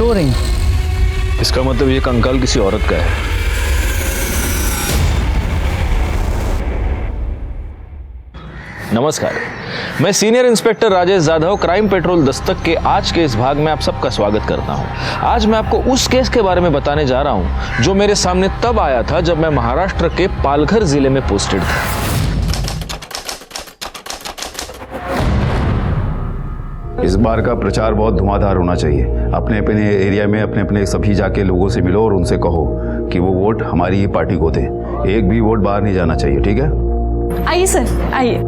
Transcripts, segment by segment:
रो रही हैं। इसका मतलब ये कंकाल किसी औरत का है। नमस्कार, मैं senior inspector Rajesh Jadhav crime petrol Dastak के आज के इस भाग में आप सबका स्वागत करता हूं। आज मैं आपको उस केस के बारे में बताने जा रहा हूं जो मेरे सामने तब आया था जब मैं महाराष्ट्र के पालघर जिले में पोस्टेड था। इस बार का प्रचार बहुत धुआंधार होना चाहिए। अपने अपने एरिया में अपने अपने सभी जाके लोगों से मिलो और उनसे कहो कि वो वोट हमारी ही पार्टी को दे। एक भी वोट बाहर नहीं जाना चाहिए, ठीक है? आइए सर, आइए।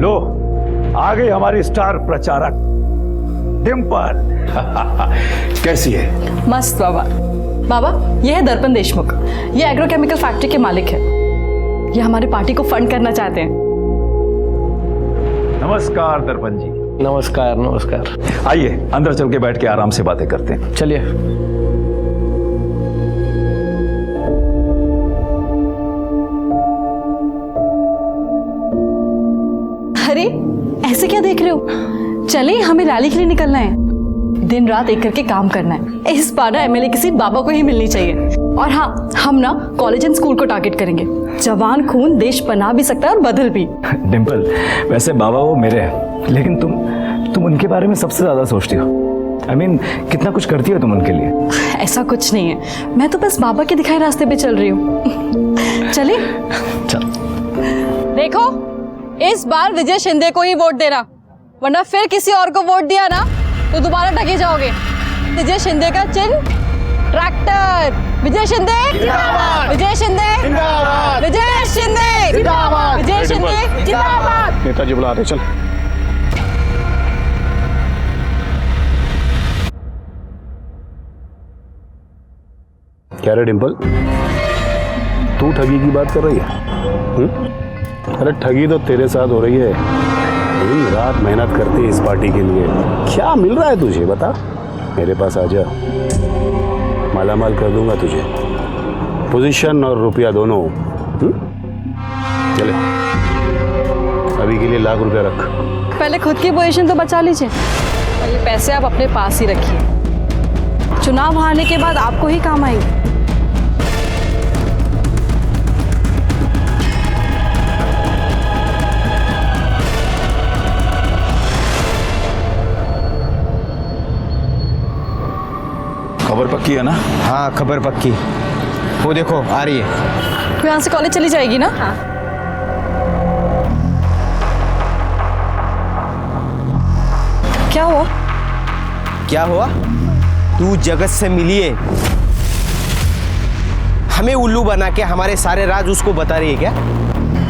लो, आ गई हमारी स्टार प्रचारक डिंपल। कैसी है? मस्त बाबा। बाबा, ये है दर्पण देशमुख। ये एग्रोकेमिकल फैक्ट्री के मालिक है। ये हमारी पार्टी को फंड करना चाहते हैं। नमस्कार दर्पण जी। नमस्कार नमस्कार। आइए अंदर चल के बैठ के आराम से बातें करते हैं। चलिए। अरे ऐसे क्या देख रहे हो? चले, हमें रैली के लिए निकलना है। दिन रात एक करके काम करना है। इस बार ना एमएलए की सीट बाबा को ही मिलनी चाहिए। और हाँ, हम ना कॉलेज एंड स्कूल को टारगेट करेंगे। जवान खून देश बना भी सकता है और बदल भी। डिंपल, वैसे बाबा वो मेरे हैं, लेकिन तुम उनके बारे में सबसे ज्यादा सोचती हो। I mean, कितना कुछ करती हो तुम उनके लिए। ऐसा कुछ नहीं है, मैं तो बस बाबा के दिखाए रास्ते पे चल रही हूँ। चले चल। देखो, इस बार विजय शिंदे को ही वोट देना, वरना फिर किसी और को वोट दिया ना तो दोबारा ठगे जाओगे। विजय शिंदे का चिन्ह ट्रैक्टर। विजय शिंदे जिंदाबाद, विजय शिंदे जिंदाबाद, विजय शिंदे जिंदाबाद, विजय शिंदे जिंदाबाद। नेताजी बुला रहे, चल। क्या रे डिंपल, तू ठगी की बात कर रही है? अरे ठगी तो तेरे साथ हो रही है। दिन रात मेहनत करती है इस पार्टी के लिए। क्या मिल रहा है तुझे, बता। मेरे पास आ जा, मालामाल कर दूंगा तुझे, पोजीशन और रुपया दोनों। चले, अभी के लिए लाख रुपया रख। पहले खुद की पोजीशन तो बचा लीजिए और ये पैसे आप अपने पास ही रखिए। चुनाव हारने के बाद आपको ही काम आएंगे। खबर पक्की है ना? हाँ, खबर पक्की। वो देखो आ रही है। तो यहाँ से कॉलेज चली जाएगी ना? हाँ। क्या हुआ? क्या हुआ? तू जगत से मिली है, हमें उल्लू बना के हमारे सारे राज उसको बता रही है क्या?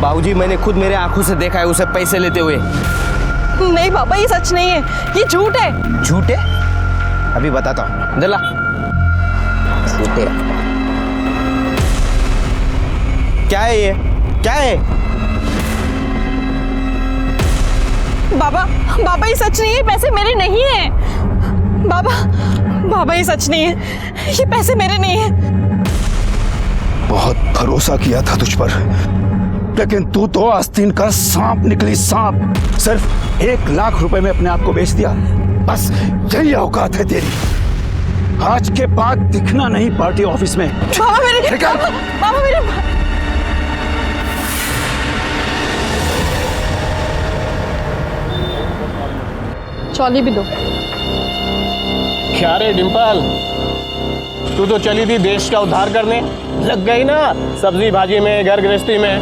बाबूजी, मैंने खुद मेरे आंखों से देखा है उसे पैसे लेते हुए। नहीं बाबा, ये सच नहीं है, ये झूठ है। झूठ है? अभी बताता हूँ, जला। झूठ है। क्या है ये? क्या है? बाबा, बाबा ये सच नहीं है, पैसे मेरे नहीं है। बाबा, बाबा ये सच नहीं है, ये पैसे मेरे नहीं है। बहुत भरोसा किया था तुझ पर, लेकिन तू तो आस्तीन का सांप निकली, सांप। सिर्फ 1 लाख रुपए में अपने आप को बेच दिया। बस यही औकात है तेरी। आज के बाद दिखना नहीं पार्टी ऑफिस में। बाबा मेरे, बाबा मेरे। चौली भी दो। क्या रे डिंपल, तू तो चली थी देश का उद्धार करने, लग गई ना सब्जी भाजी में, घर गृहस्थी में।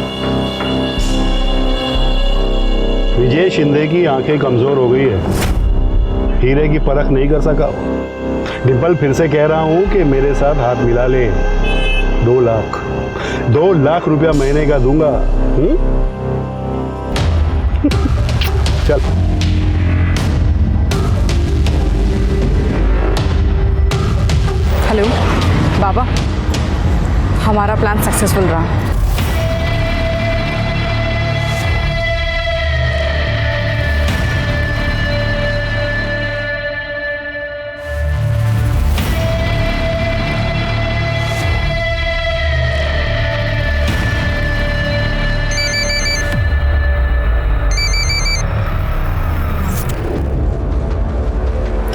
विजय शिंदे की आंखें कमजोर हो गई है, हीरे की परख नहीं कर सका। डिंपल, फिर से कह रहा हूं कि मेरे साथ हाथ मिला ले। 2 लाख रुपया महीने का दूंगा। चल। हेलो बाबा, हमारा प्लान सक्सेसफुल रहा।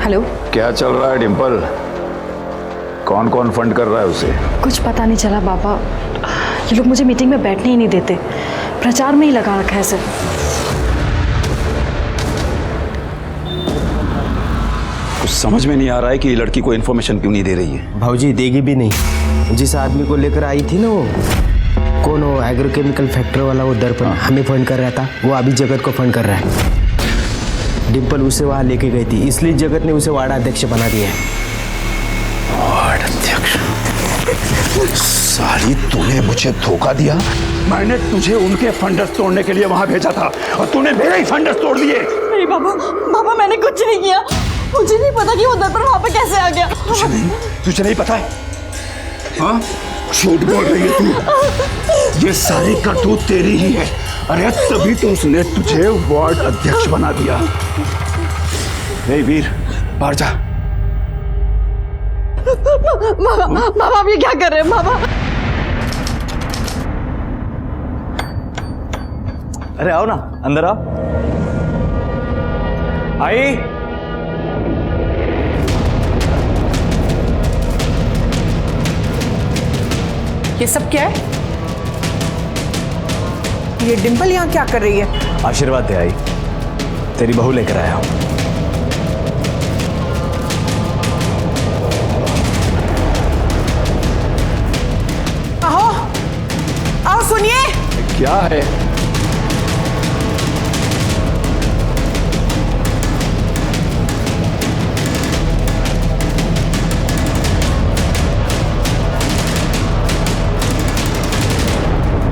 हेलो क्या चल रहा है डिंपल? कौन कौन फंड कर रहा है उसे? कुछ पता नहीं चला बाबा, ये लोग मुझे मीटिंग में बैठने ही नहीं देते, प्रचार में ही लगा रखा है सिर्फ। कुछ समझ में नहीं आ रहा है कि ये लड़की को इन्फॉर्मेशन क्यों नहीं दे रही है। भाऊजी देगी भी नहीं। जिस आदमी को लेकर आई थी ना, वो कौन, वो एग्रोकेमिकल फैक्ट्री वाला, वो दर्पण हमें फंड कर रहा था, वो अभी जगत को फंड कर रहा है। डिम्पल उसे वहां लेके गई थी, इसलिए जगत ने उसे वार्ड अध्यक्ष बना दिया है। वार्ड अध्यक्ष? साली, तूने मुझे धोखा दिया। मैंने तुझे उनके फंडर्स तोड़ने के लिए वहां भेजा था और तूने मेरे ही फंडर्स तोड़ दिए। नहीं बाबा, बाबा मैंने कुछ नहीं किया, मुझे नहीं पता कि वो दर्पण वहां पे कैसे आ गया। तुझे नहीं पता है? हाँ, झूठ बोल रही है तू। ये सारी करतूत तेरी ही है। अरे तभी तो उसने तुझे वार्ड अध्यक्ष बना दिया। हे वीर, बाहर जा। बाबा आप ये क्या कर रहे हैं बाबा? अरे आओ ना, अंदर आओ। आई, ये सब क्या है? ये डिंपल यहाँ क्या कर रही है? आशीर्वाद दे आई, तेरी बहू लेकर आया हूं। आओ, आओ सुनिए। क्या है?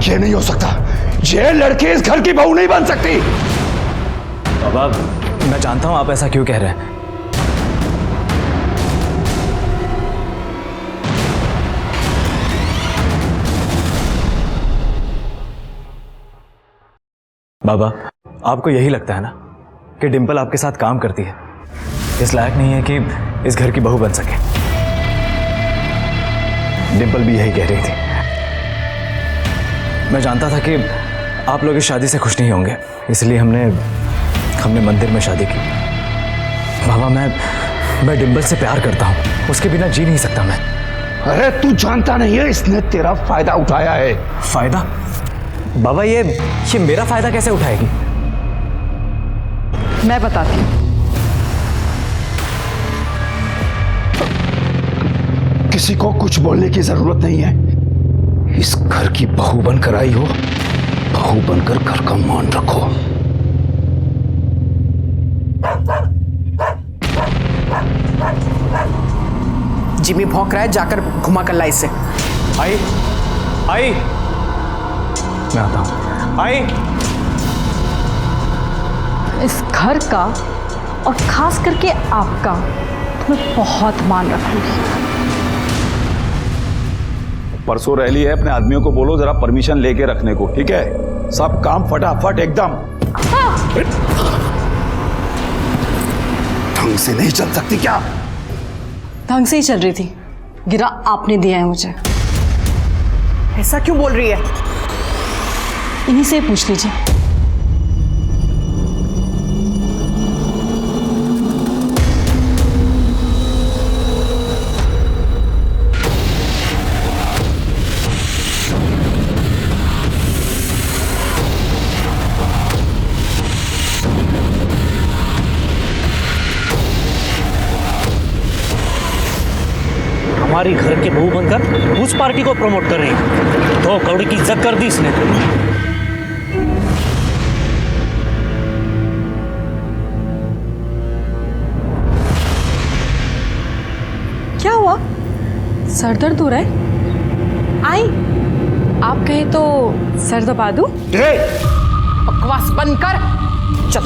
ये नहीं हो सकता। ये लड़की इस घर की बहू नहीं बन सकती। बाबा, मैं जानता हूं आप ऐसा क्यों कह रहे हैं। बाबा, आपको यही लगता है ना कि डिंपल आपके साथ काम करती है, इस लायक नहीं है कि इस घर की बहू बन सके। डिंपल भी यही कह रही थी। मैं जानता था कि आप लोग इस शादी से खुश नहीं होंगे, इसलिए हमने मंदिर में शादी की। बाबा, मैं डिंपल से प्यार करता हूँ, उसके बिना जी नहीं सकता मैं। अरे तू जानता नहीं है, इसने तेरा फायदा उठाया है। फायदा? बाबा, ये मेरा फायदा कैसे उठाएगी? मैं बताती हूँ। किसी को कुछ बोलने की जरूरत नहीं है। इस घर की बहू बनकर आई हो, बहू बनकर घर का मान रखो। जिमी भौंक रहा है, जाकर घुमा कर ला इससे। आई, मैं आता हूं। आई, इस घर का और खास करके आपका तो मैं बहुत मान रखूंगी। परसों रैली है, अपने आदमियों को बोलो जरा परमिशन लेके रखने को, ठीक है? सब काम फटाफट एकदम। ढंग से नहीं चल सकती क्या? ढंग से ही चल रही थी, गिरा आपने दिया है मुझे। ऐसा क्यों बोल रही है? इन्हीं से पूछ लीजिए। हमारी घर के बहू बनकर उस पार्टी को प्रमोट कर रही है। 2 करोड़ की इज्जत कर दी इसने। क्या हुआ? सर दर्द हो रहा है? आई, आप कहे तो सर दबा दूं? बकवास बंद कर। चल,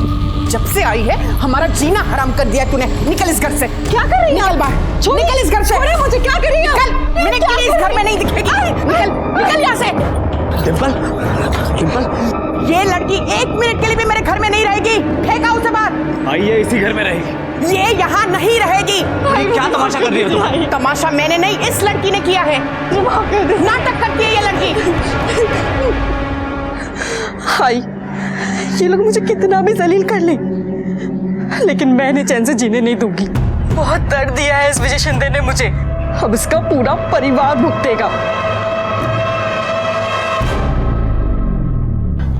जब से आई है हमारा जीना हराम कर दिया तूने। निकल इस घर से। क्या कर रही है? निकल बाहर, निकल इस घर से। छोड़े मुझे, क्या कर रही है? निकल, मैंने कहा इस घर में नहीं दिखेगी। निकल, निकल यहाँ से। डिंपल, डिंपल, ये लड़की 1 मिनट के लिए भी मेरे घर में नहीं रहेगी। फेंका उसे बाहर। आइए, इसी घर में रहेगी। ये यहाँ नहीं रहेगी। क्या तमाशा कर रही हो तुम? तमाशा मैंने नहीं, इस लड़की ने किया है। नाटक करती है ये लड़की। हाय, ये लोग मुझे कितना भी जलील कर ले, लेकिन मैं इन्हें चैन से जीने नहीं दूंगी। बहुत दर्द दिया है इस विजय शिंदे ने मुझे, अब इसका पूरा परिवार भुगतेगा।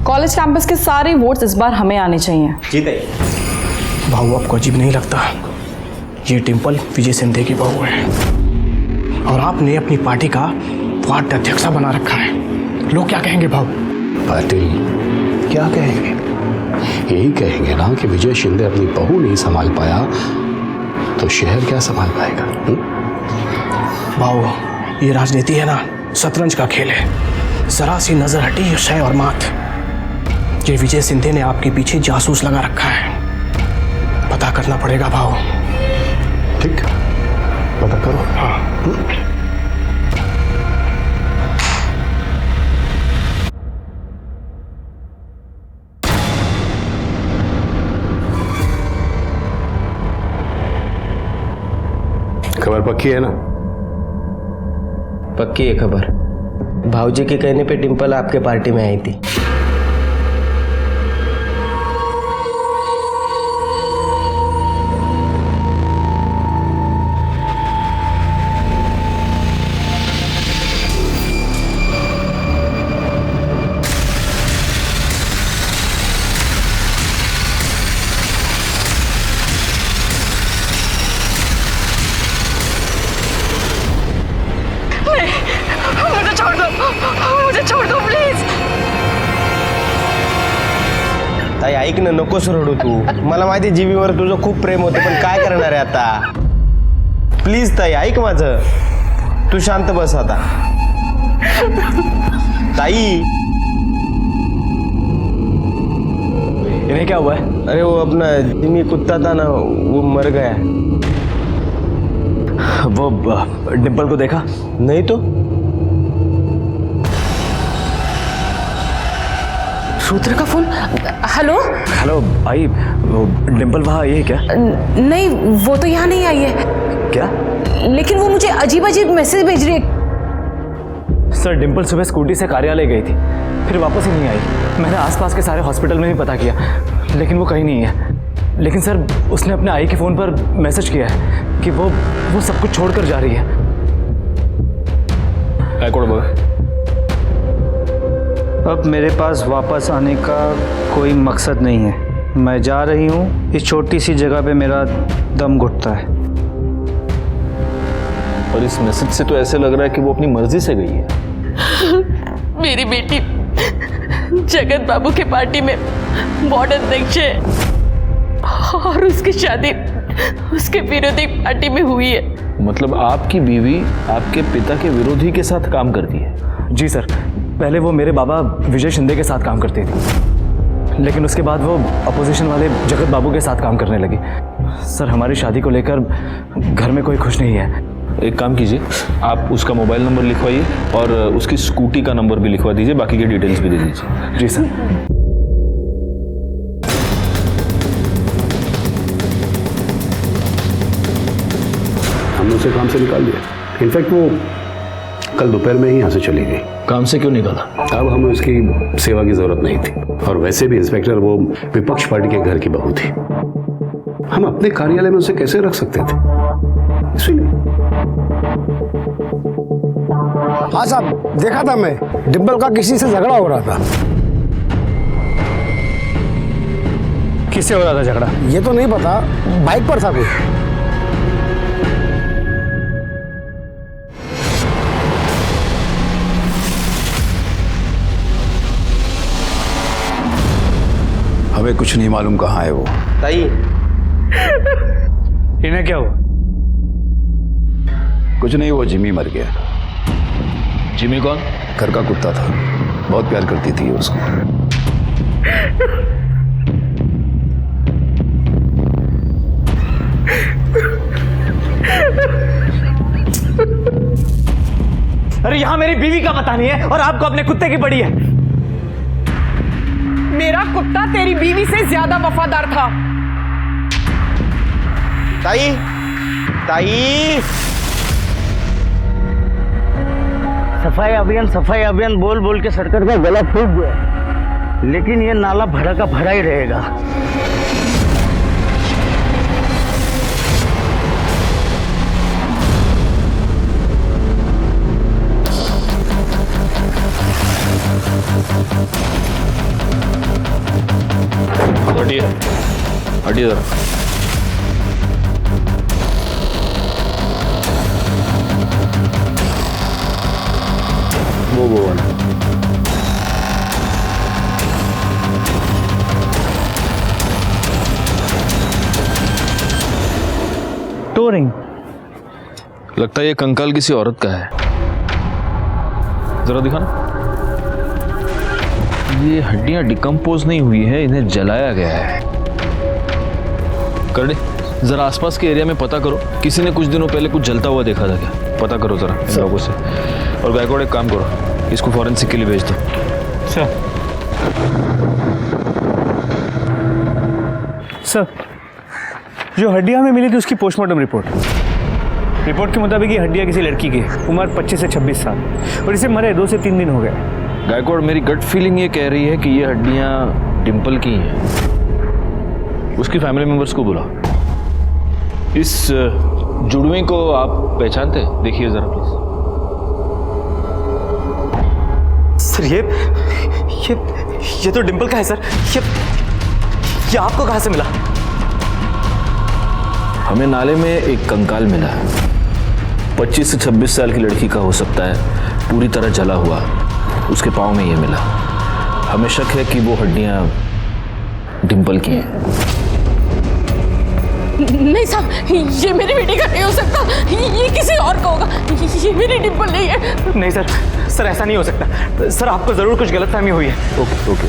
कॉलेज कैंपस के सारे वोट्स इस बार हमें आने चाहिए। जीते भाऊ आपको अजीब नहीं लगता? ये डिम्पल विजय शिंदे की बहू है और आपने अपनी पार्टी का वार्ड अध्यक्ष बना रखा है। लोग क्या कहेंगे भाऊ? पाटिल क्या कहेंगे? यही कहेंगे ना कि विजय शिंदे अपनी बहू नहीं संभाल पाया तो शहर क्या संभाल पाएगा? भाऊ ये राजनीति है ना, शतरंज का खेल है। जरा सी नजर हटी शय और मात। ये विजय शिंदे ने आपके पीछे जासूस लगा रखा है, पता करना पड़ेगा भाऊ। ठीक, पता करो। हाँ। खबर पक्की है ना? पक्की है खबर। भाऊजी के कहने पे डिम्पल आपके पार्टी में आई थी। मुझे छोड़ दो प्लीज। ताई ऐक ना, नकोस रडू तू। मला माहिती जीवीवर तुझं खूप प्रेम होतं, पण काय करणार आहे आता? प्लीज ताई ऐक माझं, तू शांत बस आता। ताई इन्हें क्या हुआ है? अरे वो अपना जिमी कुत्ता था ना, वो मर गया। वो डिम्पल को देखा? नहीं तो। रुद्र का फोन। हेलो हेलो भाई, वो डिम्पल वहाँ आई है क्या? नहीं, वो तो यहाँ नहीं आई है। क्या? लेकिन वो मुझे अजीब अजीब मैसेज भेज रही है। सर डिम्पल सुबह स्कूटी से कार्यालय गई थी, फिर वापस ही नहीं आई। मैंने आसपास के सारे हॉस्पिटल में भी पता किया, लेकिन वो कहीं नहीं है। लेकिन सर उसने अपने आई के फ़ोन पर मैसेज किया है कि वो सब कुछ छोड़कर जा रही है। अब मेरे पास वापस आने का कोई मकसद नहीं है। मैं जा रही हूँ, इस छोटी सी जगह पे मेरा दम घुटता है। और इस मैसेज से तो ऐसे लग रहा है कि वो अपनी मर्जी से गई है। मेरी बेटी जगत बाबू के पार्टी में वार्ड अध्यक्ष है और उसकी शादी उसके विरोधी पार्टी में हुई है। मतलब आपकी बीवी आपके पिता के विरोधी के साथ काम करती है? जी सर, पहले वो मेरे बाबा विजय शिंदे के साथ काम करती थी, लेकिन उसके बाद वो अपोजिशन वाले जगत बाबू के साथ काम करने लगी। सर हमारी शादी को लेकर घर में कोई खुश नहीं है। एक काम कीजिए, आप उसका मोबाइल नंबर लिखवाइए और उसकी स्कूटी का नंबर भी लिखवा दीजिए, बाकी की डिटेल्स भी दे दीजिए। जी सर। हमने उसे काम से निकाल दिया। इनफैक्ट वो कल दोपहर में ही यहाँ से चली गई। काम से क्यों निकाला? अब हमें उसकी सेवा की जरूरत नहीं थी, और वैसे भी इंस्पेक्टर वो विपक्ष पार्टी के घर की बहू थी। हम अपने कार्यालय में उसे कैसे रख सकते थे, इसलिए। हाँ साहब, देखा था मैं, डिम्पल का किसी से झगड़ा हो रहा था। किससे हो रहा था झगड़ा? ये तो नहीं पता, बाइक पर था कुछ। हमें कुछ नहीं मालूम कहाँ है वो। ताई इन्हें क्या हुआ? कुछ नहीं, वो जिमी मर गया। जिमी कौन? घर का कुत्ता था, बहुत प्यार करती थी उसको। अरे यहाँ मेरी बीवी का पता नहीं है और आपको अपने कुत्ते की पड़ी है। मेरा कुत्ता तेरी बीवी से ज्यादा वफादार था। ताई ताई सफाई अभियान बोल बोल के सरकार का गला फूट गया, लेकिन ये नाला भरा का भरा ही रहेगा। हटिए, हटिए जरा। वो वाला टोरिंग। लगता है ये कंकाल किसी औरत का है। जरा दिखाना। ये हड्डियां डिकम्पोज नहीं हुई है, इन्हें जलाया गया है। करने जरा आसपास के एरिया में पता करो, किसी ने कुछ दिनों पहले कुछ जलता हुआ देखा था क्या? पता करो जरा इन लोगों से। और गायकवाड़ एक काम करो, इसको फॉरेंसिक के लिए भेज दो। सर, जो हड्डियां हमें मिली थी उसकी पोस्टमार्टम रिपोर्ट के मुताबिक ये हड्डियां किसी लड़की की है, उम्र 25 से 26 साल, और इसे मरे 2 से 3 दिन हो गए। गायकवाड़, मेरी गट फीलिंग ये कह रही है कि ये हड्डियां डिंपल की हैं। उसकी फैमिली मेंबर्स को बुला। इस जुड़वे को आप पहचानते हैं? देखिए जरा प्लीज। सर ये तो डिंपल का है सर। ये आपको कहां से मिला? हमें नाले में एक कंकाल मिला है। 25 से 26 साल की लड़की का हो सकता है, पूरी तरह जला हुआ। उसके पाँव में ये मिला। हमें शक है कि वो हड्डियां डिंपल की हैं। नहीं साहब, ये मेरी बेटी का नहीं हो सकता, ये किसी और का होगा। ये मेरी डिंपल नहीं है। नहीं सर, ऐसा नहीं हो सकता सर, आपको जरूर कुछ गलतफहमी हुई है। ओके।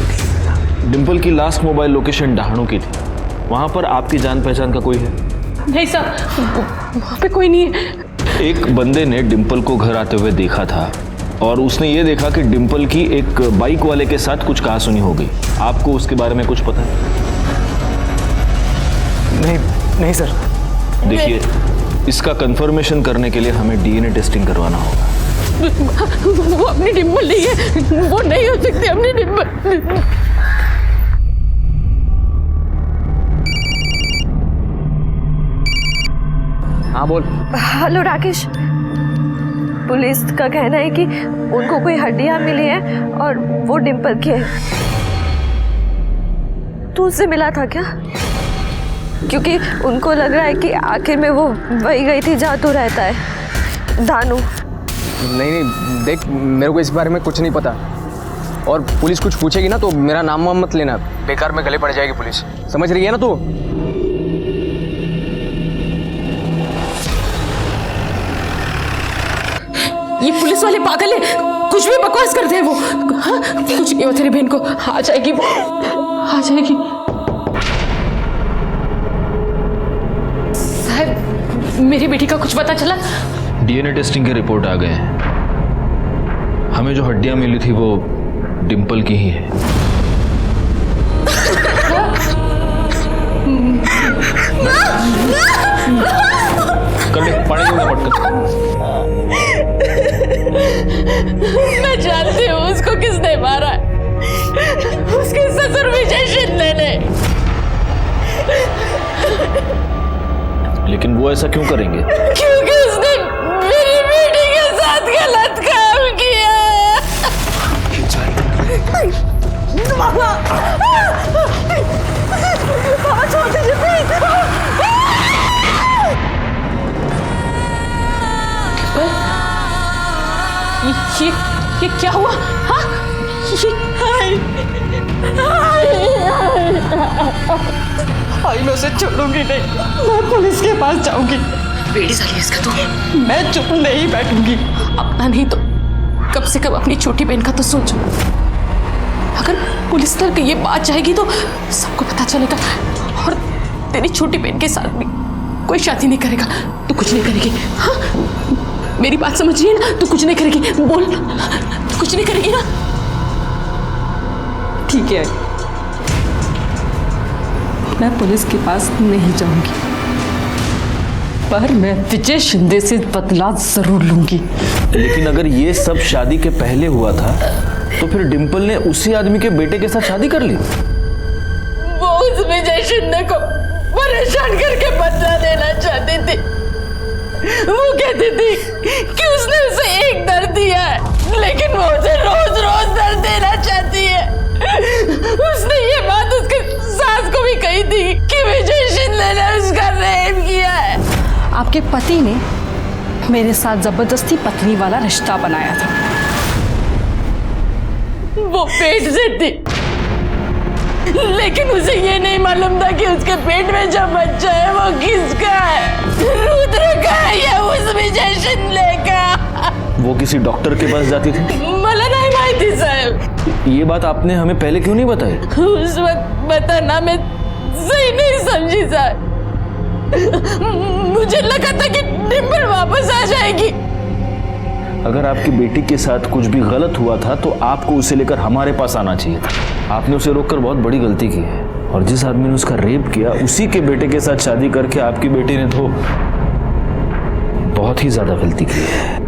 डिंपल की लास्ट मोबाइल लोकेशन डहाणू की थी। वहां पर आपकी जान पहचान का कोई है? नहीं साहब, वहाँ पे कोई नहीं है। एक बंदे ने डिंपल को घर आते हुए देखा था और उसने ये देखा कि डिंपल की एक बाइक वाले के साथ कुछ कहासुनी हो गई। आपको उसके बारे में कुछ पता है? नहीं सर। देखिए, इसका कंफर्मेशन करने के लिए हमें डीएनए टेस्टिंग करवाना होगा। वो अपनी डिंपल नहीं है, वो नहीं हो सकती अपनी डिंपल। हाँ बोल। हेलो राकेश, पुलिस का कहना है कि उनको कोई हड्डियां मिली हैं और वो डिंपल की है। तू उससे मिला था क्या? क्योंकि उनको लग रहा है कि आखिर में वो वही गई थी जहाँ तू रहता है, दानू। नहीं, देख मेरे को इस बारे में कुछ नहीं पता, और पुलिस कुछ पूछेगी ना तो मेरा नाम वाम मत लेना, बेकार में गले पड़ जाएगी पुलिस। समझ रही है ना तू? ये पुलिस वाले पागल है, कुछ भी बकवास करते हैं वो। हाँ, कुछ नहीं हो तेरी बहन को, आ जाएगी वो, आ जाएगी। साहब, मेरी बेटी का कुछ पता चला? डीएनए टेस्टिंग के रिपोर्ट आ गए हैं। हमें जो हड्डियां मिली थी वो डिंपल की ही है। कर ले, पानी दूंगा पटकन। मैं जानती हूँ उसको किसने मारा, उसके ससुर विजय शिंदे ने। लेकिन वो ऐसा क्यों करेंगे? क्योंकि उसने मेरी बेटी के साथ गलत काम किया। बाबा छोड़ दीजिए प्लीज। ये क्या हुआ? हाँ? मैं उसे छोड़ूंगी नहीं, मैं पुलिस के पास जाऊंगी। बेड़ी साली इसका तो मैं चुप नहीं बैठूंगी। अपना नहीं तो कम से कम अपनी छोटी बहन का तो सोचो। अगर पुलिस तक ये बात जाएगी तो सबको पता चलेगा, और तेरी छोटी बहन के साथ भी कोई शादी नहीं करेगा तो कुछ नहीं करेगी। हाँ, मेरी बात समझ रही है ना? तू कुछ नहीं करेगी, बोल, तू कुछ नहीं करेगी ना? ठीक है, मैं पुलिस के पास नहीं जाऊंगी, पर मैं विजय शिंदे से बदला जरूर लूंगी। लेकिन अगर ये सब शादी के पहले हुआ था तो फिर डिंपल ने उसी आदमी के बेटे के साथ शादी कर ली। वो उस विजय शिंदे को परेशान करके बदला देना चाहती थी। वो कहती थी कि उसने उसे एक दर्द दिया है, लेकिन वो उसे रोज रोज दर्द देना चाहती है। उसने ये बात उसके सास को भी आपके पति ने मेरे साथ जबरदस्ती पत्नी वाला रिश्ता बनाया था। वो पेट से थी, लेकिन उसे ये नहीं मालूम था कि उसके पेट में जो बच्चा है वो किसका है, रुद्र का है या उस विजय शिंदे का। वो किसी डॉक्टर के पास जाती थी? मला नहीं माहिती साहब। ये बात आपने हमें पहले क्यों नहीं बताई? उस वक्त बताना मैं सही नहीं समझी साहब। मुझे लगा था कि डिम्पल वापस आ जाएगी। अगर आपकी बेटी के साथ कुछ भी गलत हुआ था तो आपको उसे लेकर हमारे पास आना चाहिए था। आपने उसे रोककर बहुत बड़ी गलती की है, और जिस आदमी ने उसका रेप किया उसी के बेटे के साथ शादी करके आपकी बेटी ने तो बहुत ही ज्यादा गलती की है।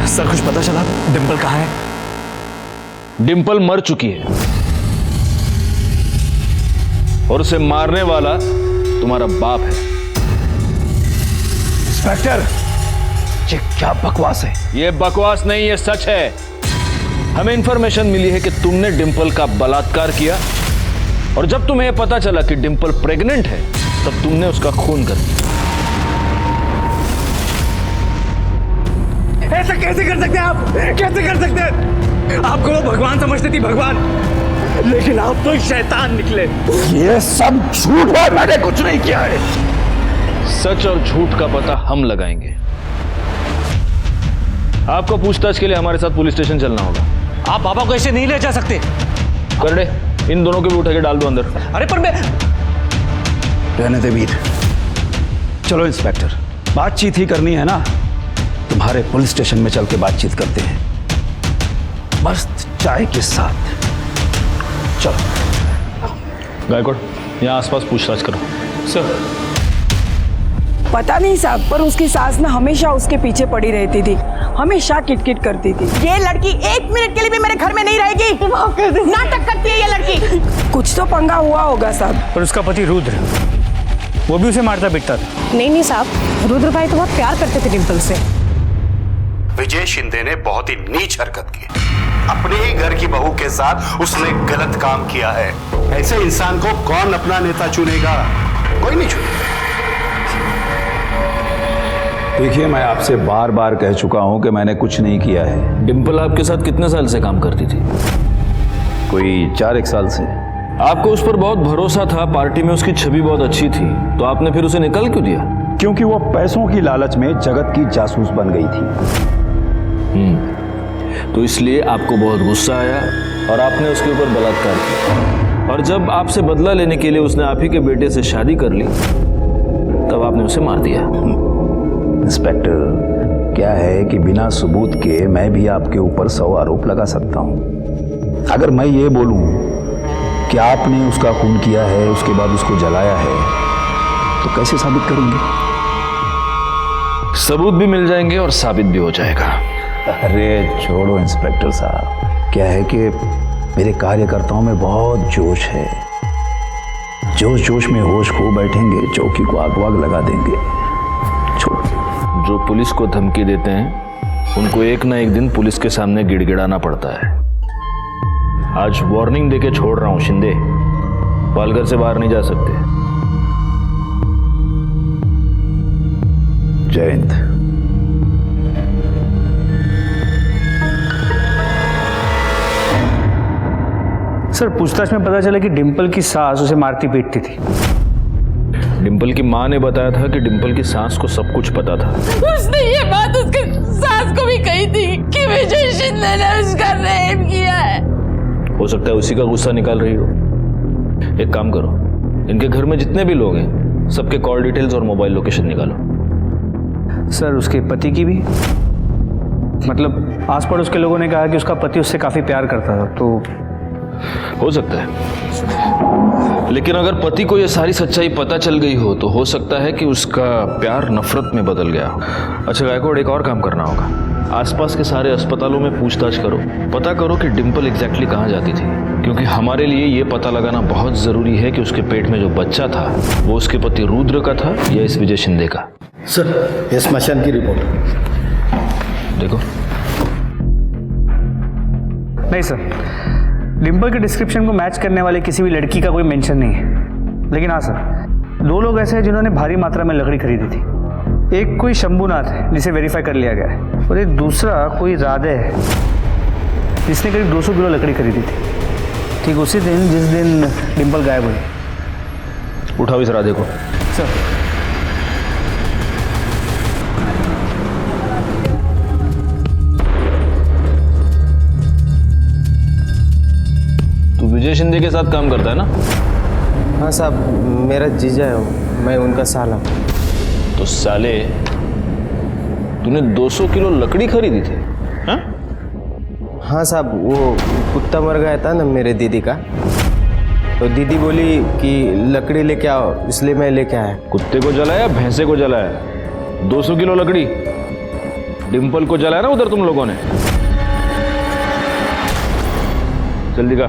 सर कुछ पता चला डिम्पल कहाँ है? डिम्पल मर चुकी है और उसे मारने वाला तुम्हारा बाप है। इंस्पेक्टर, ये क्या बकवास है? ये बकवास नहीं, ये सच है। हमें इंफॉर्मेशन मिली है कि तुमने डिम्पल का बलात्कार किया, और जब तुम्हें यह पता चला कि डिम्पल प्रेग्नेंट है तब तुमने उसका खून कर दिया। ऐसा कैसे कर सकते हैं आप? कैसे कर सकते हैं? आपको वो भगवान समझती थी, भगवान, लेकिन आप तो शैतान निकले। ये सब झूठ है, मैंने कुछ नहीं किया है। सच और झूठ का पता हम लगाएंगे। आपको पूछताछ के लिए हमारे साथ पुलिस स्टेशन चलना होगा। आप बाबा को ऐसे नहीं ले जा सकते। करड़े, इन दोनों को भी उठा के डाल दो अंदर। अरे पर मैं... रहने दे वीर। चलो इंस्पेक्टर, बातचीत ही करनी है ना, तुम्हारे पुलिस स्टेशन में चल के बातचीत करते हैं, मस्त चाय के साथ। चलो। गायकवाड़, यहाँ आसपास पूछताछ करो। सर पता नहीं साहब, पर उसकी सास ना हमेशा उसके पीछे पड़ी रहती थी, हमेशा किटकिट करती थी। ये लड़की एक मिनट के लिए भी मेरे घर में नहीं रहेगी। नाटक करती है ये लड़की। कुछ तो पंगा हुआ होगा साहब। पर उसका पति रुद्र, वो भी उसे मारता पीटता था। नहीं साहब, रुद्र भाई तो बहुत प्यार करते थे डिम्पल से। विजय शिंदे ने बहुत ही नीच हरकत की। अपने ही घर की बहू के साथ उसने गलत काम किया है। ऐसे इंसान को कौन अपना नेता चुनेगा? कोई नहीं चुनेगा। देखिए, मैं आपसे बार बार कह चुका हूं कि मैंने कुछ नहीं किया है। डिम्पल आपके साथ कितने साल से काम करती थी? कोई 4-1 साल से। आपको उस पर बहुत भरोसा था, पार्टी में उसकी छवि बहुत अच्छी थी, तो आपने फिर उसे निकाल क्यों दिया? क्योंकि वो पैसों की लालच में जगत की जासूस बन गई थी। तो इसलिए आपको बहुत गुस्सा आया और आपने उसके ऊपर बलात्कार किया, और जब आपसे बदला लेने के लिए उसने आप ही के बेटे से शादी कर ली तब आपने उसे मार दिया। इंस्पेक्टर, क्या है कि बिना सबूत के मैं भी आपके ऊपर 100 आरोप लगा सकता हूं। अगर मैं ये बोलूं कि आपने उसका खून किया है, उसके बाद उसको जलाया है, तो कैसे साबित करेंगे? सबूत भी मिल जाएंगे और साबित भी हो जाएगा। अरे छोड़ो इंस्पेक्टर साहब, क्या है कि मेरे कार्यकर्ताओं में बहुत जोश है। जोश जोश में होश खो बैठेंगे, चौकी को आग वाग लगा देंगे। छोड़ो। जो पुलिस को धमकी देते हैं उनको एक ना एक दिन पुलिस के सामने गिड़गिड़ाना पड़ता है। आज वार्निंग देके छोड़ रहा हूं शिंदे, पालघर से बाहर नहीं जा सकते। जय हिंद। सर, पूछताछ में पता चला कि डिम्पल की सास उसे मारती पीटती थी। डिम्पल की मां ने बताया था कि डिम्पल की सास को सब कुछ पता था। उसने ये बात उसके सास को भी कही थी कि विजय शिंदे ने उसका रेप किया है। हो सकता है उसी का गुस्सा निकाल रही हो। एक काम करो, इनके घर में जितने भी लोग हैं सबके कॉल डिटेल्स और मोबाइल लोकेशन निकालो। सर, उसके पति की भी? मतलब आस पड़ोस के लोगों ने कहा कि उसका पति उससे काफी प्यार करता था, तो हो सकता है। लेकिन अगर पति को यह सारी सच्चाई पता चल गई हो तो हो सकता है कि उसका प्यार नफरत में बदल गया हो। अच्छा गायकवाड़, एक और काम करना होगा। आसपास के सारे अस्पतालों में पूछताछ करो, पता करो कि डिम्पल एग्जैक्टली कहाँ जाती थी, क्योंकि हमारे लिए ये पता लगाना बहुत जरूरी है कि उसके पेट में जो बच्चा था वो उसके पति रुद्र का था या इस विजय शिंदे का। सर, ये स्मशान की रिपोर्ट देखो। नहीं सर, डिम्पल के डिस्क्रिप्शन को मैच करने वाले किसी भी लड़की का कोई मेंशन नहीं है। लेकिन हाँ सर, 2 लोग ऐसे हैं जिन्होंने भारी मात्रा में लकड़ी खरीदी थी। एक कोई शंभूनाथ है जिसे वेरीफाई कर लिया गया है, और एक दूसरा कोई राधे है जिसने करीब 200 किलो लकड़ी खरीदी थी, ठीक उसी दिन जिस दिन डिम्पल गायब हुई। उठाओ इस राधे को। सर तू विजय शिंदे के साथ काम करता है ना? हाँ साहब, मेरा जीजा है वो, मैं उनका साला। तो साले तूने 200 किलो लकड़ी खरीदी थी? हाँ? हाँ साहब, वो कुत्ता मर गया था ना मेरे दीदी का, तो दीदी बोली कि लकड़ी लेके आओ, इसलिए मैं लेके आया। कुत्ते को जलाया, भैंसे को जलाया? 200 किलो लकड़ी डिम्पल को जलाया ना उधर तुम लोगों ने? चल दिखा,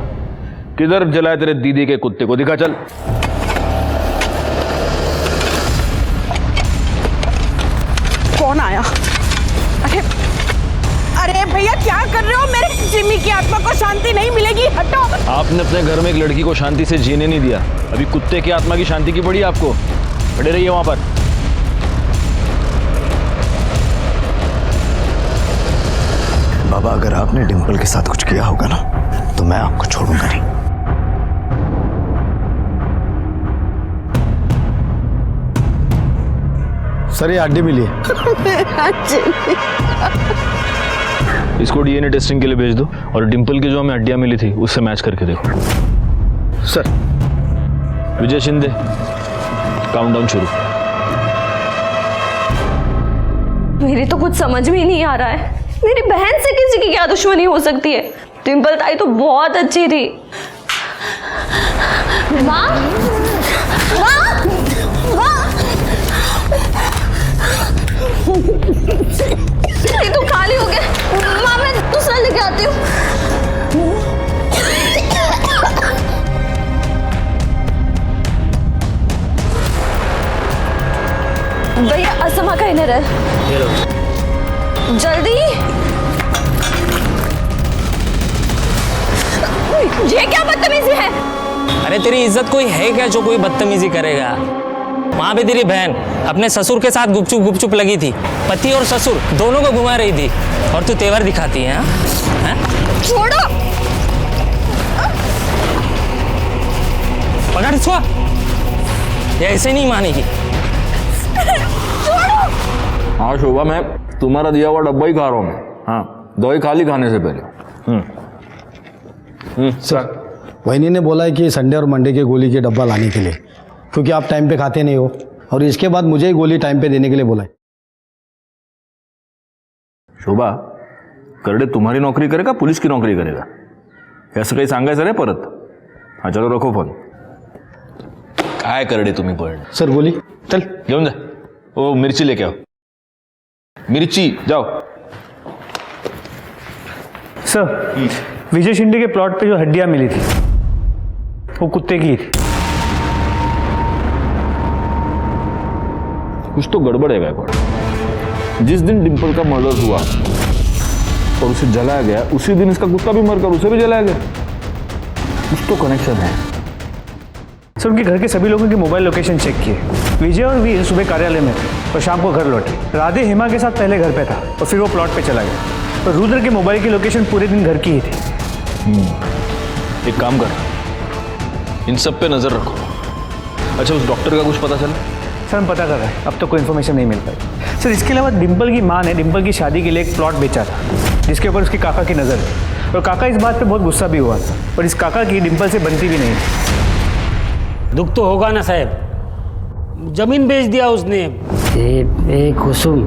किधर जलाया तेरे दीदी के कुत्ते को, दिखा चल। कौन आया? अरे अरे भैया क्या कर रहे हो? मेरे जिमी की आत्मा को शांति नहीं मिलेगी, हटो। आपने अपने घर में एक लड़की को शांति से जीने नहीं दिया, अभी कुत्ते की आत्मा की शांति की पड़ी आपको? खड़े रहिए वहां पर। बाबा, अगर आपने डिम्पल के साथ कुछ किया होगा ना, तो मैं आपको छोड़ूंगा नहीं। सर ये हड्डी मिली है। इसको डीएनए टेस्टिंग के लिए भेज दो, और डिम्पल की जो हमें हड्डियां मिली थी उससे मैच करके देखो। सर। विजय शिंदे, काउंटडाउन शुरू। मेरी तो कुछ समझ में ही नहीं आ रहा है, मेरी बहन से किसी की क्या दुश्मनी हो सकती है? डिम्पल ताई तो बहुत अच्छी थी। माँ, माँ, माँ, ये तो खाली हो गया। माँ, मैं दूसरा लेके आती हूँ। भैया असमा का इनर है, जल्दी। ये क्या बदतमीजी है? अरे तेरी इज्जत कोई है क्या जो कोई बदतमीजी करेगा? वहाँ पे तेरी बहन अपने ससुर के साथ गुपचुप गुपचुप लगी थी, पति और ससुर दोनों को घुमा रही थी, और तू तेवर दिखाती है? हाँ? छोड़ो। पकड़ इसको, ये ऐसे नहीं मानेगी। हाँ शोभा, मैं तुम्हारा दिया हुआ डब्बा ही खा रहा हूँ मैं। हाँ, दवाई खा ली खाने से पहले। सर, वहीनी ने बोला है कि संडे और मंडे के गोली के डब्बा लाने के लिए, क्योंकि आप टाइम पे खाते नहीं हो, और इसके बाद मुझे ही गोली टाइम पे देने के लिए बोला है। शोभा, करडे तुम्हारी नौकरी करेगा, पुलिस की नौकरी करेगा? असं काही सांगायचं रे परत? हाँ चलो रखो फोन। काय करडे तुम्ही पण? सर गोली चल घेऊन जा। ओ मिर्ची लेके आओ, मिर्ची जाओ। सर, विजय शिंदे के प्लॉट पे जो हड्डियां मिली थी वो कुत्ते की थी। कुछ तो गड़बड़ है गायकवाड़। जिस दिन डिम्पल का मर्डर हुआ और उसे जलाया गया, उसी दिन इसका कुत्ता भी मरकर उसे भी जलाया गया। कुछ तो कनेक्शन है। सर, उनके घर के सभी लोगों की मोबाइल लोकेशन चेक किए। विजय और वीर सुबह कार्यालय में थे और शाम को घर लौटे। राधे हेमा के साथ पहले घर पे था और फिर वो प्लॉट पे चला गया। और रुद्र के मोबाइल की लोकेशन पूरे दिन घर की ही थी। एक काम कर, इन सब पे नजर रखो। अच्छा, उस डॉक्टर का कुछ पता चला? सर, हम पता कर रहे हैं, अब तक कोई इन्फॉर्मेशन नहीं मिल पाई। सर, इसके अलावा डिम्पल की माँ ने डिम्पल की शादी के लिए एक प्लॉट बेचा था, जिसके ऊपर उसके काका की नज़र है। और काका इस बात पे बहुत गुस्सा भी हुआ था, और इस काका की डिम्पल से बनती भी नहीं थी। दुख तो होगा ना साहब, जमीन बेच दिया उसने। ए कुसुम,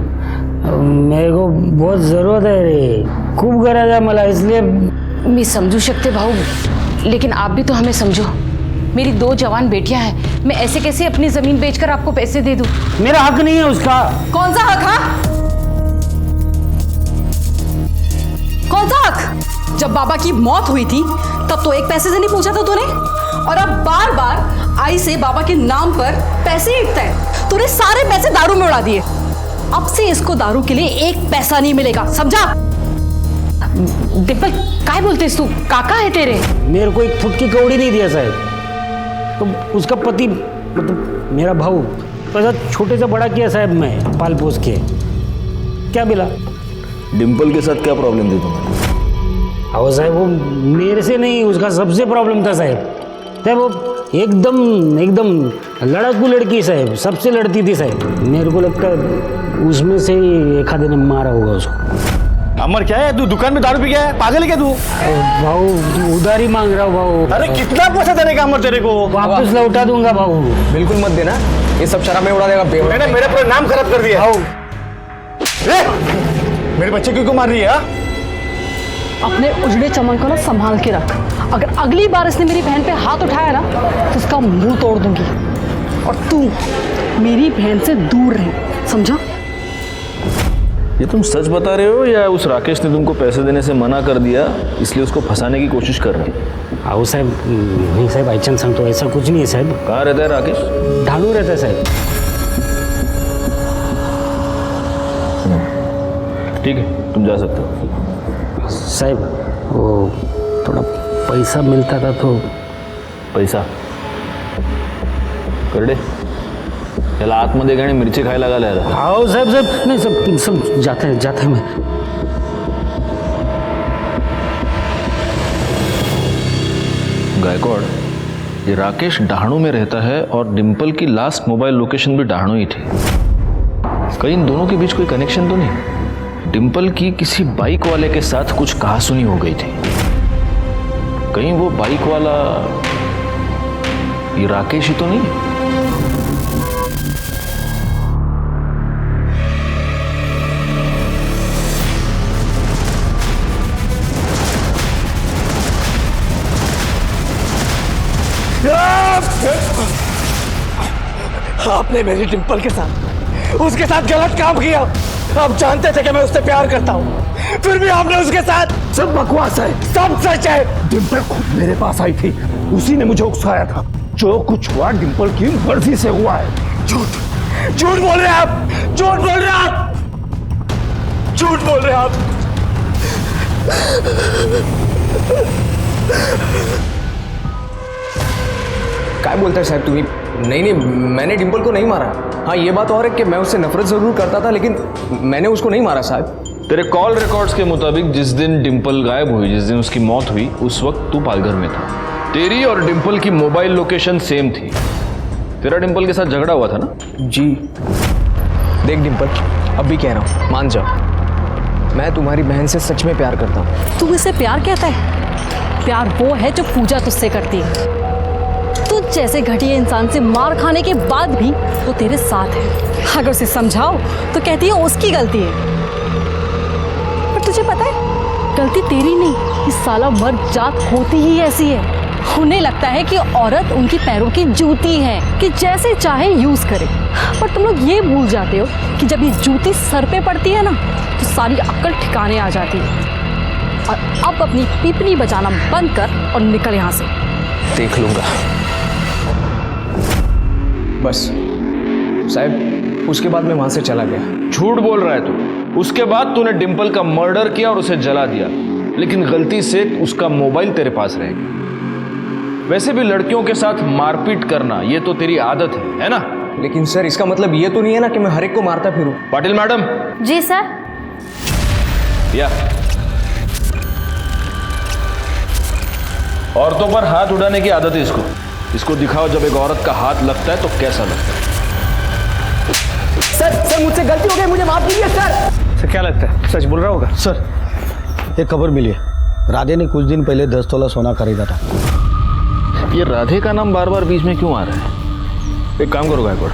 मेरे को बहुत ज़रूरत है रे, खूप गरज आहे मला, इसलिए। मैं समझू शकते भाऊ, लेकिन आप भी तो हमें समझो। मेरी 2 जवान बेटियां हैं, मैं ऐसे कैसे अपनी जमीन बेचकर आपको पैसे दे दूं? मेरा हक नहीं है उसका। कौन सा हक? हाँ, कौन सा हक? जब बाबा की मौत हुई थी तब तो 1 पैसे से नहीं पूछा था तूने, और अब बार बार आई से बाबा के नाम पर पैसे ईंटता है। तूने सारे पैसे दारू में उड़ा दिए। अब से इसको दारू के लिए 1 पैसा नहीं मिलेगा, समझा? डिम्पल काय बोलतेस तू? काका है तेरे? मेरे को एक फुट की कौड़ी नहीं दिया साहब, तो उसका पति मतलब मेरा भाऊ पैसा छोटे से बड़ा किया साहब, मैं पाल पोस के क्या मिला। डिम्पल के साथ क्या प्रॉब्लम थी तुम्हें? आओ साहब, वो मेरे से नहीं, उसका सबसे प्रॉब्लम था साहब। साहब वो एकदम लड़ाकू लड़की साहब, सबसे लड़ती थी साहब। मेरे को लगता है उसमें से ही एक आधे ने मारा होगा उसको। अमर क्या है, तू दुकान में दारू पी गया है? पागल है क्या तू? भाऊ उधार ही मांग रहा हूँ भाऊ। अरे कितना पैसा देने का अमर तेरे को? वापस लौटा दूंगा भाऊ। बिल्कुल मत देना, ये सब शराब में उड़ा देगा। मैंने मेरा पूरा नाम खराब कर दिया। मेरे बच्चे क्यों मार रही है? अपने उजड़े चमन को ना संभाल के रख। अगर अगली बार इसने मेरी बहन पे हाथ उठाया ना तो उसका मुंह तोड़ दूंगी। और तू मेरी बहन से दूर रहे, समझा? ये तुम सच बता रहे हो या उस राकेश ने तुमको पैसे देने से मना कर दिया इसलिए उसको फंसाने की कोशिश कर रहे हो? आओ साहब, नहीं साहब, बाईचांस संग तो ऐसा कुछ नहीं है साहब। कहाँ रहता है राकेश? ढालू रहता है साहब। ठीक है, तुम जा सकते हो। साहब वो थोड़ा पैसा मिलता था तो। पैसा करडे याला आतमध्ये गाणी मिरची खायला घालायला. आओ साहब साहब, नहीं सब जाते हैं मैं. गायकवाड़, ये राकेश डहाणू में रहता है और डिम्पल की लास्ट मोबाइल लोकेशन भी डहाणू ही थी. कहीं इन दोनों के बीच कोई कनेक्शन तो नहीं? डिम्पल की किसी बाइक वाले के साथ कुछ कहासुनी हो गई थी. कहीं वो बाइक वाला ये राकेश ही तो नहीं? आपने मेरी डिम्पल के साथ उसके साथ गलत काम किया. आप जानते थे कि मैं उससे प्यार करता हूँ, फिर भी आपने उसके साथ. सब बकवास है, सब सच है. डिम्पल खुद मेरे पास आई थी, उसी ने मुझे उकसाया था. जो कुछ हुआ डिम्पल की मर्जी से हुआ है. झूठ झूठ बोल रहे हैं आप, झूठ बोल रहे हैं आप, झूठ बोल रहे हैं आप. क्या बोलता है साहब तुम्ही? नहीं, मैंने डिम्पल को नहीं मारा. हाँ, ये बात और है कि मैं उससे नफरत जरूर करता था, लेकिन मैंने उसको नहीं मारा साहब. तेरे कॉल रिकॉर्ड्स के मुताबिक जिस दिन डिम्पल गायब हुई, जिस दिन उसकी मौत हुई, उस वक्त तू पालघर में था. तेरी और डिम्पल की मोबाइल लोकेशन सेम थी. तेरा डिम्पल के साथ झगड़ा हुआ था ना? जी. देख डिम्पल, अब भी कह रहा हूँ, मान जाओ, मैं तुम्हारी बहन से सच में प्यार करता हूँ. तू इसे प्यार कहता है? प्यार वो है जो पूजा तुझसे करती है. तू जैसे घटिया इंसान से मार खाने के बाद भी वो तेरे साथ है. अगर उसे समझाओ तो कहती है उसकी गलती है. पर तुझे पता है, गलती तेरी नहीं, इस साला मर्द जात होती ही ऐसी है. उन्हें लगता है कि औरत उनकी पैरों की जूती है कि जैसे चाहे यूज करे. पर तुम लोग ये भूल जाते हो कि जब ये जूती सर पे पड़ती है ना तो सारी अक्ल ठिकाने आ जाती है. और अब अपनी पीपनी बजाना बंद कर और निकल यहाँ से. देख लूंगा. बस साहब, उसके बाद मैं वहां से चला गया. झूठ बोल रहा है तू. उसके बाद तूने डिम्पल का मर्डर किया और उसे जला दिया, लेकिन गलती से उसका मोबाइल तेरे पास रह गया. वैसे भी लड़कियों के साथ मारपीट करना ये तो तेरी आदत है ना? लेकिन सर, इसका मतलब ये तो नहीं है ना कि मैं हर एक को मारता फिरूं. पाटिल मैडम. जी सर. या औरतों पर हाथ उठाने की आदत है इसको. इसको दिखाओ, जब एक औरत का हाथ लगता है तो कैसा लगता है. सर मुझसे गलती हो गई, मुझे माफ कीजिए सर. सर क्या लगता है, सच बोल रहा होगा? सर, एक खबर मिली है. राधे ने कुछ दिन पहले 10 तोला सोना खरीदा था. ये राधे का नाम बार बार बीच में क्यों आ रहा है? एक काम करो गायकवाड़,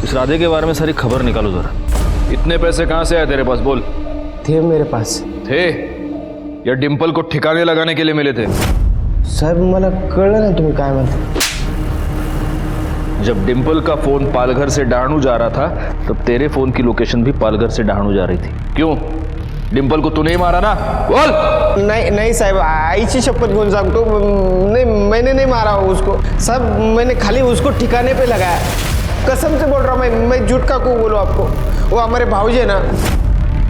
इस राधे के बारे में सारी खबर निकालो जरा. इतने पैसे कहाँ से आए तेरे पास? बोल. थे मेरे पास. थे या डिम्पल को ठिकाने लगाने के लिए मिले थे? साहेब, मला कळलं ना तुम्ही काय म्हणता. जब डिम्पल का फोन पालघर से डहाणू जा रहा था तब तेरे फोन की लोकेशन भी पालघर से डहाणू जा रही थी. क्यों? डिम्पल को तूने ही मारा ना? बोल. नहीं साहब, आईची शपथ घेऊन सांगतो, नहीं, मैंने नहीं मारा उसको साहब. मैंने खाली उसको ठिकाने पे लगाया. कसम से बोल रहा हूँ, मैं झूठ का क्यों बोलूँ आपको. वो हमारे भाऊजी है ना,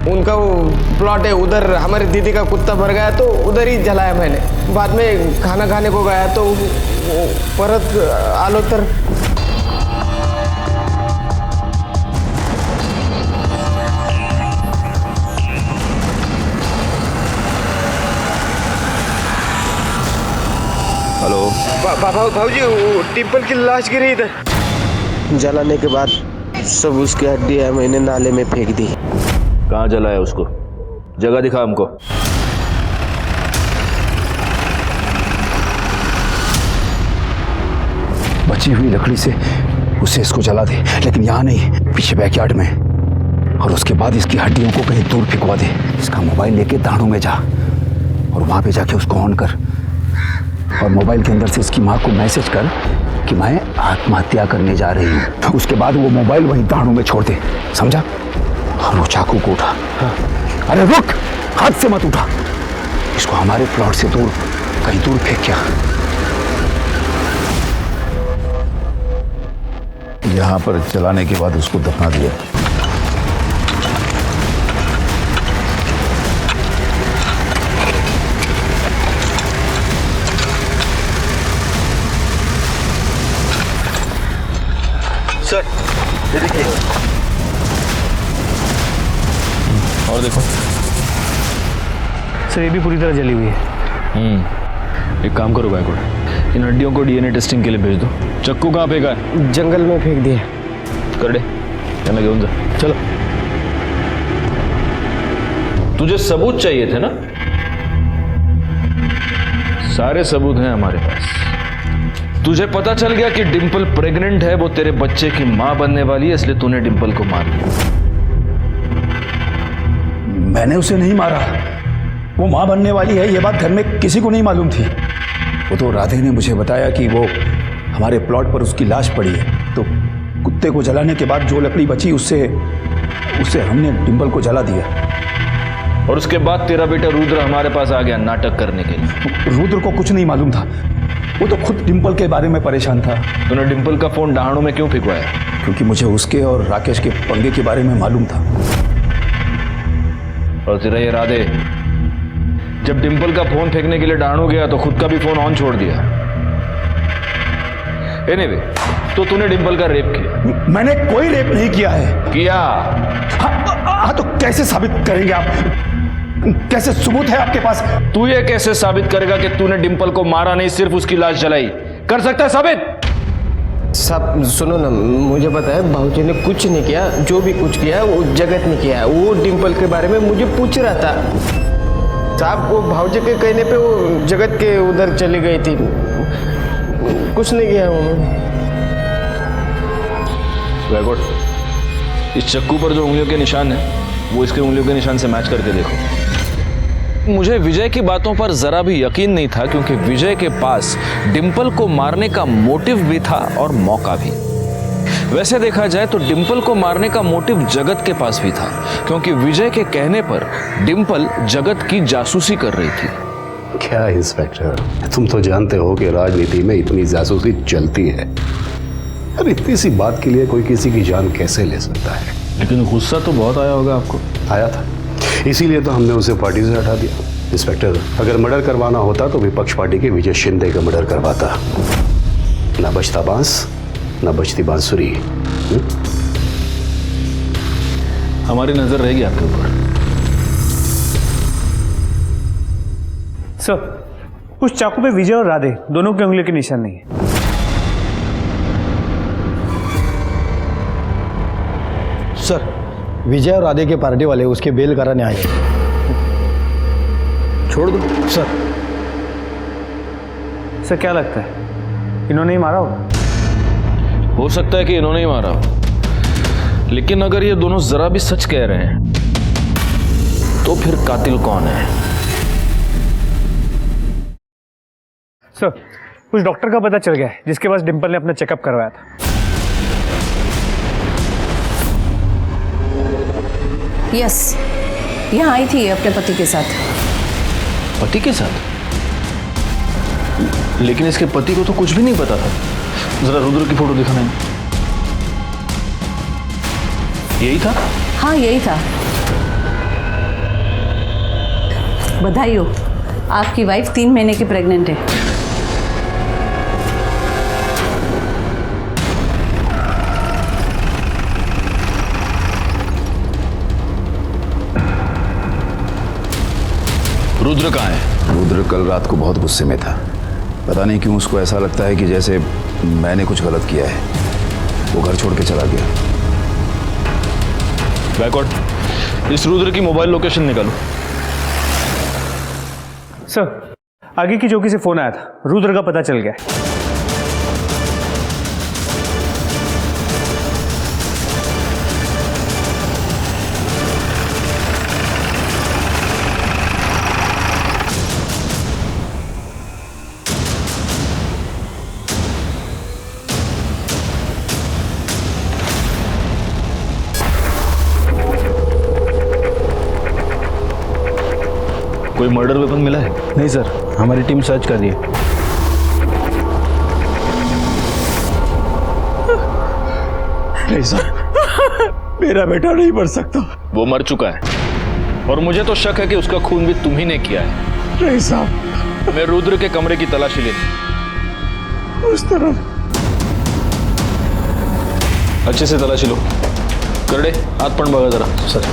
उनका वो प्लॉट है उधर, हमारी दीदी का कुत्ता मर गया तो उधर ही जलाया मैंने। बाद में खाना खाने को गया तो वो परत आलो तर। हेलो भाऊजी, वो टिम्पल की लाश गिरी इधर। जलाने के बाद सब उसकी हड्डियां मैंने नाले में फेंक दी। कहाँ जलाया उसको? जगह दिखा हमको। बची हुई लकड़ी से उसे इसको जला दे, लेकिन यहाँ नहीं, पीछे बैकयार्ड में। और उसके बाद इसकी हड्डियों को कहीं दूर फेंकवा दे। इसका मोबाइल लेके दाढ़ों में जा और वहां पे जाके उसको ऑन कर, और मोबाइल के अंदर से इसकी माँ को मैसेज कर कि मैं आत्महत्या करने जा रही हूँ। उसके बाद वो मोबाइल वहीं दाढ़ों में छोड़ दे, समझा? और वो चाकू को उठा। अरे रुक, हाथ से मत उठा, इसको हमारे प्लॉट से दूर, कहीं दूर फेंक क्या। यहाँ पर जलाने के बाद उसको दफना दिया। सर ये देखिए। और देखो सर, ये भी पूरी तरह जली हुई है। एक काम करो गायकवाड़, इन हड्डियों को डीएनए टेस्टिंग के लिए भेज दो। चक्कू कहाँ फेंका है? जंगल में फेंक दिया। कर दे, कहना घेऊन जा। चलो। तुझे सबूत चाहिए थे ना? सारे सबूत हैं हमारे पास। तुझे पता चल गया कि डिंपल प्रेग्नेंट है, वो तेरे बच्चे की मां बनने वाली है, इसलिए तूने डिंपल को मार दिया। मैंने उसे नहीं मारा, वो मां बनने वाली है, ये बात घर में किसी को नहीं मालूम थी। वो तो राधे ने मुझे बताया कि वो हमारे प्लॉट पर उसकी लाश पड़ी है, तो कुत्ते को जलाने के बाद जो लकड़ी बची उससे हमने डिंपल को जला दिया। और उसके बाद तेरा बेटा रुद्र हमारे पास आ गया नाटक करने के लिए। रुद्र को कुछ नहीं मालूम था, वो तो खुद डिंपल के बारे में परेशान था। तूने डिंपल का फोन डहाणों में क्यों फेंकवाया? क्योंकि मुझे उसके और राकेश के पंगे के बारे में मालूम था। और तेरा ये राधे जब डिंपल का फोन फेंकने के लिए डहाणों गया तो खुद का भी फोन ऑन छोड़ दिया। एनीवे, तो तूने डिंपल का रेप किया? मैंने कोई रेप नहीं किया है। किया? हाँ, तो कैसे साबित करेंगे आप? कैसे सबूत है आपके पास? तू ये कैसे साबित करेगा कि तूने डिंपल को मारा नहीं, सिर्फ उसकी लाश जलाई? कर सकता है साबित? सब सुनो ना, मुझे पता है भाऊजी ने कुछ नहीं किया। जो भी कुछ किया वो जगत ने किया। वो डिंपल के बारे में मुझे पूछ रहा था साहब। वो भाऊजी के कहने पे वो जगत के उधर चली गई थी, कुछ नहीं किया उन्होंने। इस चक्कू पर जो उंगलियों के निशान है वो इसके उंगलियों के निशान से मैच करके देखो। मुझे विजय की बातों पर जरा भी यकीन नहीं था, क्योंकि विजय के पास डिंपल को मारने का मोटिव भी था और मौका भी। वैसे देखा जाए तो डिंपल को मारने का मोटिव जगत के पास भी था, क्योंकि विजय के कहने पर डिंपल जगत की जासूसी कर रही थी। क्या इंस्पेक्टर, तुम तो जानते हो कि राजनीति में इतनी जासूसी चलती है। और इतनी सी बात के लिए कोई किसी की जान कैसे ले सकता है? लेकिन गुस्सा तो बहुत आया होगा आपको। आया था, इसीलिए तो हमने उसे पार्टी से हटा दिया। इंस्पेक्टर, अगर मर्डर करवाना होता तो विपक्ष पार्टी के विजय शिंदे का मर्डर करवाता। ना बचता बांस, ना बचती बांसुरी। हमारी नजर रहेगी आपके ऊपर। सर, उस चाकू पे विजय और राधे दोनों के उंगली के निशान नहीं है। सर, विजय और राधे के पार्टी वाले उसके बेल कराने आए। छोड़ दो सर। सर, क्या लगता है इन्होंने ही मारा होगा? हो सकता है कि इन्होंने ही मारा हो, लेकिन अगर ये दोनों जरा भी सच कह रहे हैं तो फिर कातिल कौन है? सर, उस डॉक्टर का पता चल गया है जिसके पास डिंपल ने अपना चेकअप करवाया था। यस, यहाँ आई थी अपने पति के साथ। पति के साथ? लेकिन इसके पति को तो कुछ भी नहीं पता था। जरा रुद्र की फोटो दिखाना है। यही था? हाँ, यही था। बधाई हो, आपकी वाइफ 3 महीने की प्रेग्नेंट है। रुद्र कहाँ है? रुद्र कल रात को बहुत गुस्से में था। पता नहीं क्यों उसको ऐसा लगता है कि जैसे मैंने कुछ गलत किया है। वो घर छोड़ के चला गया। बैकवर्ड, इस रुद्र की मोबाइल लोकेशन निकालो। सर, आगे की चौकी से फोन आया था, रुद्र का पता चल गया। कोई मर्डर वेपन मिला है? नहीं सर, हमारी टीम सर्च कर रही है। नहीं सर, मेरा बेटा नहीं मर सकता। वो मर चुका है और मुझे तो शक है कि उसका खून भी तुम ही ने किया है। नहीं साहब, मैं रुद्र के कमरे की तलाशी लेती। उस तरफ अच्छे से तलाशी लो। करड़े, हाथ पण बघा जरा। Sir,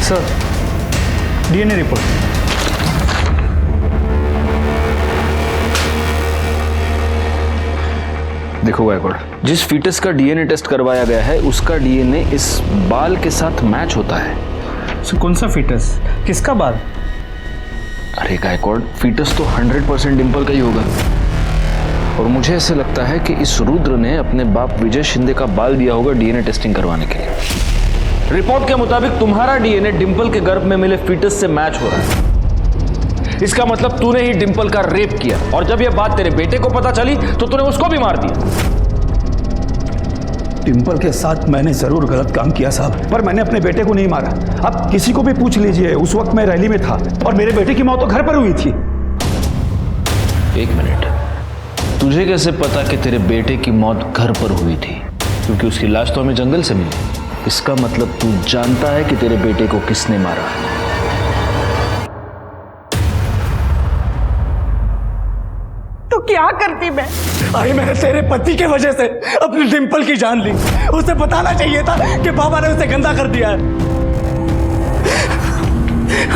sir, DNA report. देखो गायकवाड़, जिस फीटस का डीएनए टेस्ट करवाया गया है उसका डीएनए इस बाल के साथ मैच होता है। सर, कौन सा फीटस? किसका बाल? अरे गायकवाड़, फीटस तो 100% डिंपल का ही होगा। और मुझे ऐसे लगता है कि इस रुद्र ने अपने बाप विजय शिंदे का बाल दिया होगा डीएनए टेस्टिंग करवाने के लिए। रिपोर्ट के मुताबिक तुम्हारा डीएनए डिंपल के गर्भ में मिले फीटस से मैच हो रहा है। इसका मतलब तूने ही डिंपल का रेप किया और जब यह बात तेरे बेटे को पता चली तो तूने उसको भी मार दिया। डिंपल के साथ मैंने जरूर गलत काम किया साहब, पर मैंने अपने बेटे को नहीं मारा। आप किसी को भी पूछ लीजिए, उस वक्त मैं रैली में था और मेरे बेटे की मौत तो घर पर हुई थी। एक मिनट, तुझे कैसे पता कि तेरे बेटे की मौत घर पर हुई थी? क्योंकि उसकी लाश तो हमें जंगल से मिली। इसका मतलब तू जानता है कि तेरे बेटे को किसने मारा। तो क्या करती मैं? अरे मैंने तेरे पति के वजह से अपनी डिंपल की जान ली। उसे बताना चाहिए था कि बाबा ने उसे गंदा कर दिया है।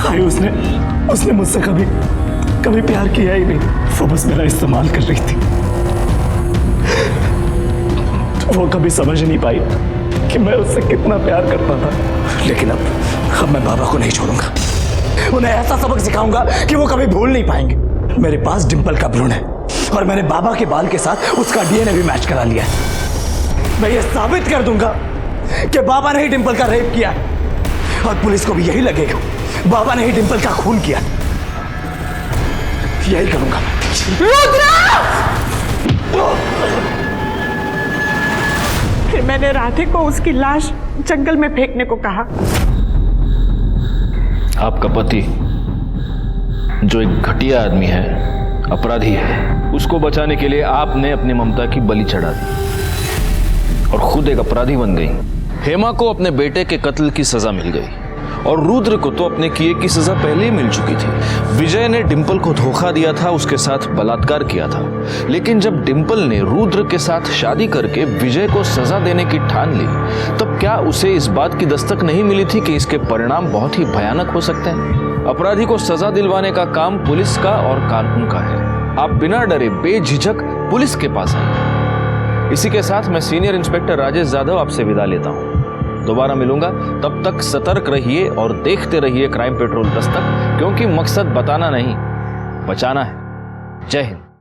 अरे उसने मुझसे कभी प्यार किया ही नहीं। वो बस मेरा इस्तेमाल कर रही थी। वो कभी समझ नहीं पाई कि मैं उससे कितना प्यार करता था। लेकिन अब मैं बाबा को नहीं छोड़ूंगा। उन्हें ऐसा सबक सिखाऊंगा कि वो कभी भूल नहीं पाएंगे। मेरे पास डिंपल का भ्रूण है और मैंने बाबा के बाल के साथ उसका डीएनए भी मैच करा लिया है। मैं ये साबित कर दूंगा कि बाबा ने ही डिंपल का रेप किया और पुलिस को भी यही लगेगा बाबा ने ही डिंपल का खून किया। यही करूंगा फिर मैंने राधे को उसकी लाश जंगल में फेंकने को कहा। आपका पति जो एक घटिया आदमी है, अपराधी है, उसको बचाने के लिए आपने अपनी ममता की बलि चढ़ा दी और खुद एक अपराधी बन गई। हेमा को अपने बेटे के कत्ल की सजा मिल गई और रुद्र को तो अपने किए की सजा पहले ही मिल चुकी थी। विजय ने डिंपल को धोखा दिया था, उसके साथ बलात्कार किया था। लेकिन जब डिंपल ने रुद्र के साथ शादी करके विजय को सजा देने की ठान ली, तब क्या उसे इस बात की दस्तक नहीं मिली थी कि इसके परिणाम बहुत ही भयानक हो सकते हैं? अपराधी को सजा दिलवाने का काम पुलिस का और कानून का है। आप बिना डरे बेझिझक पुलिस के पास आइए। इसी के साथ मैं सीनियर इंस्पेक्टर राजेश जाधव आपसे विदा लेता हूं। दोबारा मिलूंगा, तब तक सतर्क रहिए और देखते रहिए क्राइम पेट्रोल दस्तक, क्योंकि मकसद बताना नहीं, बचाना है। जय हिंद।